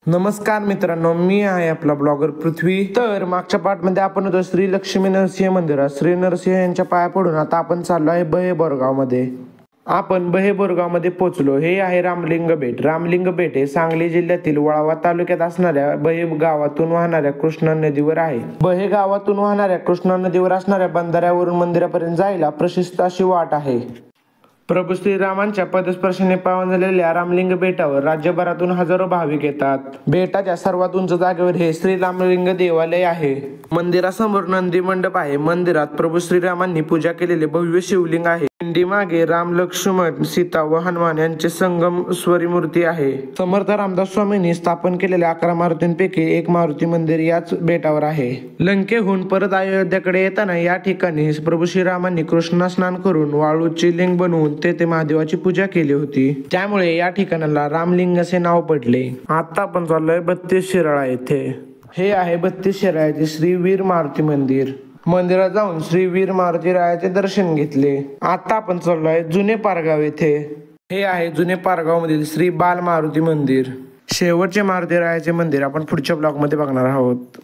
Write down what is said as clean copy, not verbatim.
नमस्कार मित्रांनो, मी आहे आपला ब्लॉगर पृथ्वी। तर मागच्या पार्टमध्ये आपण होतो श्री लक्ष्मी नरसिंह मंदिरात। श्री नरसिंह यांच्या पाया पडून आता आपण चाललो आहे बहे बोरगाव मध्ये। आपण बहे बोरगाव मध्ये पोहोचलो। हे आहे रामलिंग बेट। रामलिंग बेट हे सांगली जिल्ह्यातील वाळवा तालुक्यात असणाऱ्या बहे गावातून वाहणाऱ्या कृष्णा नदीवर आहे। बहे गावातून वाहणाऱ्या कृष्णा नदीवर असणाऱ्या बंधाऱ्यावरून मंदिरापर्यंत जायला प्रशस्त अशी वाट आहे। प्रभू श्रीरामांच्या पदस्पर्शाने पावन झालेल्या रामलिंग बेटावर राज्यभरातून हजारो भाविक येतात। बेटाच्या सर्वात उंच जागेवर हे श्री रामलिंग देवालय आहे। मंदिरासमोर नंदी मंडप आहे। मंदिरात प्रभू श्रीरामांनी पूजा केलेले भव्य शिवलिंग आहे। पिंडी मागे राम, लक्ष्मण, सीता व हनुमान यांचे संगम स्वरी मूर्ती आहे। समर्थ रामदास स्वामींनी स्थापन केलेल्या 11 मारुतींपैकी एक मारुती मंदिर याच बेटावर आहे। लंकेहून परत अयोध्याकडे येताना या ठिकाणी प्रभू श्रीरामांनी कृष्णा स्नान करून वाळूची लिंग बनवून तेथे महादेवाची पूजा केली होती। त्यामुळे या ठिकाणाला रामलिंग असे नाव पडले। आता आपण चाललोय 32 शिराळा येथे। हे आहे 32 शिराळ्याचे श्री वीर मारुती मंदिर। मंदिरात जाऊन श्री वीर मारुती रायाचे दर्शन घेतले। आता आपण चाललोय जुने पारगाव येथे। हे आहे जुने पारगाव मधील श्री बाल मारुती मंदिर। शेवटचे मारुती रायाचे मंदिर आपण पुढच्या ब्लॉग मध्ये बघणार आहोत।